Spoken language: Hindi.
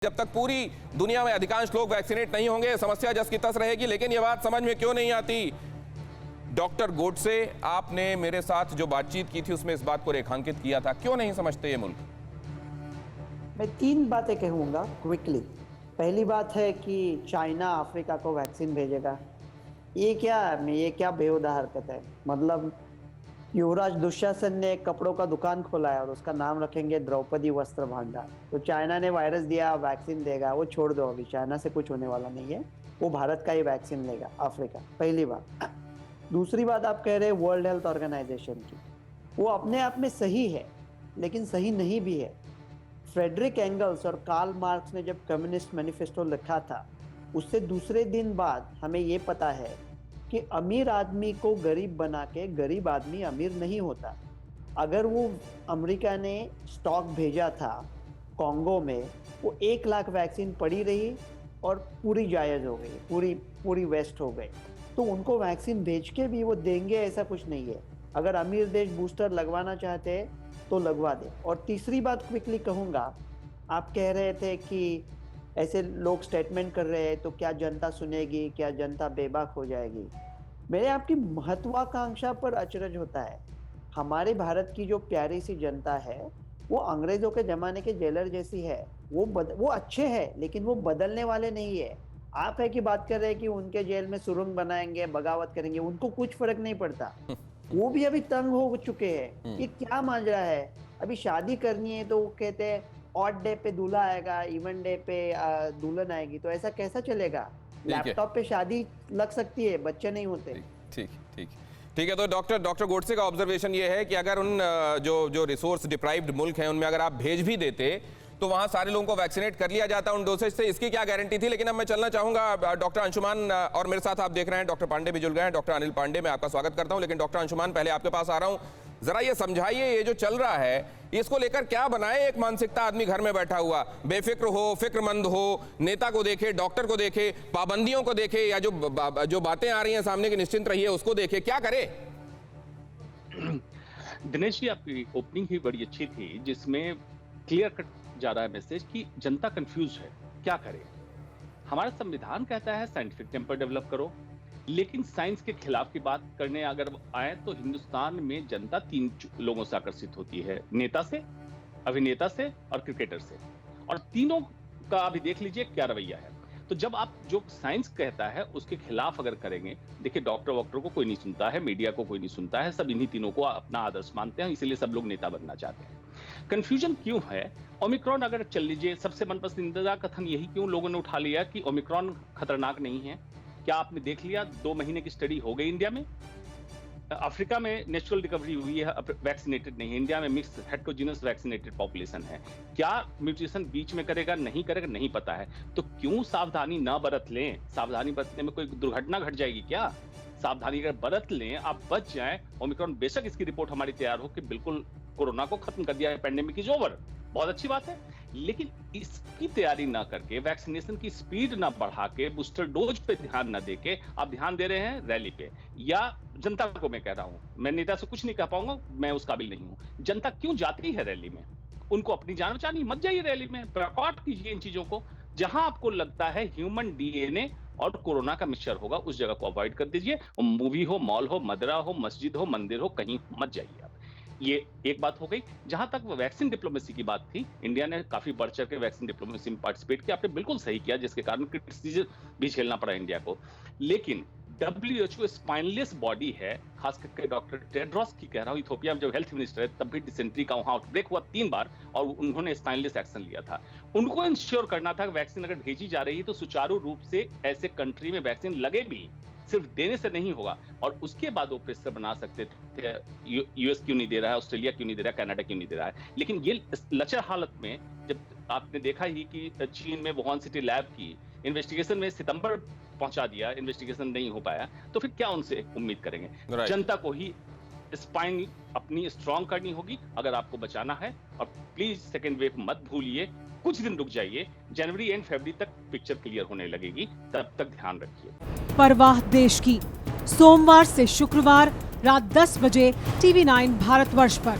जब तक पूरी दुनिया में अधिकांश लोग वैक्सीनेट नहीं होंगे समस्या जस की तस रहेगी। लेकिन यह बात समझ में क्यों नहीं आती? डॉक्टर गोडसे, आपने मेरे साथ जो बातचीत की थी उसमें इस बात को रेखांकित किया था। क्यों नहीं समझते ये मुल्क? मैं 3 बातें कहूँगा क्विकली। पहली बात है कि चाइना अफ्रीका को वैक्सीन भेजेगा। ये क्या बेहुदा हरकत है। मतलब युवराज दुशासन ने एक कपड़ों का दुकान खोला है और उसका नाम रखेंगे द्रौपदी वस्त्र भांडार। तो चाइना ने वायरस दिया, वैक्सीन देगा, वो छोड़ दो। अभी चाइना से कुछ होने वाला नहीं है, वो भारत का ही वैक्सीन लेगा अफ्रीका। पहली बात। दूसरी बात, आप कह रहे हैं वर्ल्ड हेल्थ ऑर्गेनाइजेशन की, वो अपने आप में सही है लेकिन सही नहीं भी है। फ्रेडरिक एंगल्स और कार्ल मार्क्स ने जब कम्युनिस्ट मैनिफेस्टो लिखा था, उससे दूसरे दिन बाद हमें ये पता है कि अमीर आदमी को गरीब बना के गरीब आदमी अमीर नहीं होता। अगर वो अमेरिका ने स्टॉक भेजा था कॉन्गो में, वो 1 लाख वैक्सीन पड़ी रही और पूरी जायज़ हो गई, पूरी वेस्ट हो गई। तो उनको वैक्सीन भेज के भी वो देंगे ऐसा कुछ नहीं है। अगर अमीर देश बूस्टर लगवाना चाहते हैं तो लगवा दे। और तीसरी बात क्विकली कहूँगा, आप कह रहे थे कि ऐसे लोग स्टेटमेंट कर रहे हैं तो क्या जनता सुनेगी, क्या जनता बेबाक हो जाएगी। मेरे आपकी महत्वाकांक्षा पर अचरज होता है। हमारे भारत की जो प्यारी सी जनता है वो अंग्रेजों के ज़माने के जेलर जैसी है। वो अच्छे हैं लेकिन वो बदलने वाले नहीं है। आप है कि बात कर रहे हैं कि उनके जेल में सुरंग बनाएंगे, बगावत करेंगे, उनको कुछ फर्क नहीं पड़ता। वो भी अभी तंग हो चुके हैं कि क्या माजरा है। अभी शादी करनी है तो वो कहते हैं ऑड डे पे दूल्हा आएगा, इवन डे पे दुल्हन आएगी। तो ऐसा कैसा चलेगा? लैपटॉप पे शादी लग सकती है, बच्चे नहीं होते। ठीक है। तो डॉक्टर गोडसे का ऑब्जर्वेशन ये है कि अगर उन जो रिसोर्स डिप्राइव्ड मुल्क हैं उनमें अगर आप भेज भी देते तो वहां सारे लोगों को वैक्सीनेट कर लिया जाता उन डोसेज से। इसकी क्या गारंटी थी? लेकिन अब मैं चलना चाहूंगा डॉक्टर अंशुमान, और मेरे साथ आप देख रहे हैं डॉक्टर पांडे भी जुड़ गए हैं। डॉक्टर अनिल पांडे, मैं आपका स्वागत करता हूं। लेकिन डॉक्टर अंशुमान, पहले आपके पास आ रहा हूं, जरा ये समझाइए, ये जो चल रहा है इसको लेकर क्या बनाए एक मानसिकता आदमी घर में बैठा हुआ, बेफिक्र हो, फिक्रमंद हो, नेता को देखे, डॉक्टर को देखे, पाबंदियों को देखे, या जो बातें आ रही हैं सामने की निश्चिंत रहिए उसको देखे, क्या करे? दिनेश जी, आपकी ओपनिंग ही बड़ी अच्छी थी जिसमें क्लियर कट जा रहा है मैसेज कि जनता कंफ्यूज है, क्या करे। हमारा संविधान कहता है साइंटिफिक टेम्पर डेवलप करो, लेकिन साइंस के खिलाफ की बात करने अगर आए तो हिंदुस्तान में जनता 3 लोगों से आकर्षित होती है, नेता से, अभिनेता से और क्रिकेटर से। और तीनों का अभी देख लीजिए क्या रवैया है। तो जब आप जो साइंस कहता है उसके खिलाफ अगर करेंगे, देखिए डॉक्टर को कोई नहीं सुनता है, मीडिया को कोई नहीं सुनता है, सब इन्हीं तीनों को अपना आदर्श मानते हैं, इसीलिए सब लोग नेता बनना चाहते हैं। कंफ्यूजन क्यों है? ओमिक्रॉन अगर चल लीजिए, सबसे मन पसंदीदा कथन यही क्यों लोगों ने उठा लिया कि ओमिक्रॉन खतरनाक नहीं है। क्या आपने देख लिया? 2 महीने की स्टडी हो गई इंडिया में। अफ्रीका में नेचुरल रिकवरी हुई है, वैक्सीनेटेड नहीं है। इंडिया में मिक्स हेटेरोजेनस वैक्सीनेटेड पॉपुलेशन है। क्या म्यूटेशन बीच में करेगा, नहीं करेगा, नहीं पता है। तो क्यों सावधानी ना बरत लें? सावधानी बरतने में कोई दुर्घटना घट जाएगी क्या? सावधानी अगर बरत लें, आप बच जाएं। ओमिक्रॉन, बेशक इसकी रिपोर्ट हमारी तैयार हो कि बिल्कुल कोरोना को खत्म कर दिया है, पेंडेमिक इज ओवर, बहुत अच्छी बात है। लेकिन इसकी तैयारी ना करके, वैक्सीनेशन की स्पीड ना बढ़ा के, बूस्टर डोज पे ध्यान ना देके आप ध्यान दे रहे हैं रैली पे। या जनता को मैं कह रहा हूं, मैं नेता से कुछ नहीं कह पाऊंगा, मैं उस काबिल नहीं हूं। जनता क्यों जाती है रैली में? उनको अपनी जान बचानी, मत जाइए रैली में, प्रकट कीजिए इन चीजों को। जहां आपको लगता है ह्यूमन डीएनए और कोरोना का मिक्सचर होगा, उस जगह को अवॉइड कर दीजिए। मूवी हो, मॉल हो, मदरा हो, मस्जिद हो, मंदिर हो, कहीं मत जाइए आप। ये एक बात हो गई। जहां तक वैक्सीन डिप्लोमेसी की बात थी, इंडिया ने काफी बढ़ चढ़ के वैक्सीन डिप्लोमेसी में पार्टिसिपेट किया, आपने बिल्कुल सही किया, जिसके कारण क्रिटिसिज्म भी झेलना पड़ा इंडिया को। लेकिन WHO स्पाइनलेस बॉडी है, खास करके डॉक्टर टेड्रोस की कह रहा हूं, इथियोपिया में जब हेल्थ मिनिस्टर है तब भी डिसेंट्री का वहां आउटब्रेक हुआ 3 बार और उन्होंने स्पाइनलेस एक्शन लिया था। उनको इंश्योर करना था कि वैक्सीन अगर भेजी जा रही है तो सुचारू रूप से ऐसे कंट्री में वैक्सीन लगे भी, सिर्फ देने से नहीं होगा। और उसके बाद वो प्रेशर बना सकते थे, यूएस क्यों नहीं दे रहा है, ऑस्ट्रेलिया क्यों नहीं दे रहा है, कनाडा क्यों नहीं दे रहा है। लेकिन ये लचर हालत में, जब आपने देखा ही कि चीन में वुहान सिटी लैब की इन्वेस्टिगेशन में सितंबर पहुंचा दिया, इन्वेस्टिगेशन नहीं हो पाया, तो फिर क्या उनसे उम्मीद करेंगे? जनता को ही स्पाइन अपनी स्ट्रांग करनी होगी अगर आपको बचाना है। और प्लीज सेकेंड वेव मत भूलिए, कुछ दिन रुक जाइए, जनवरी एंड फरवरी तक पिक्चर क्लियर होने लगेगी, तब तक ध्यान रखिए। परवाह देश की, सोमवार से शुक्रवार रात 10 बजे TV9 भारतवर्ष पर।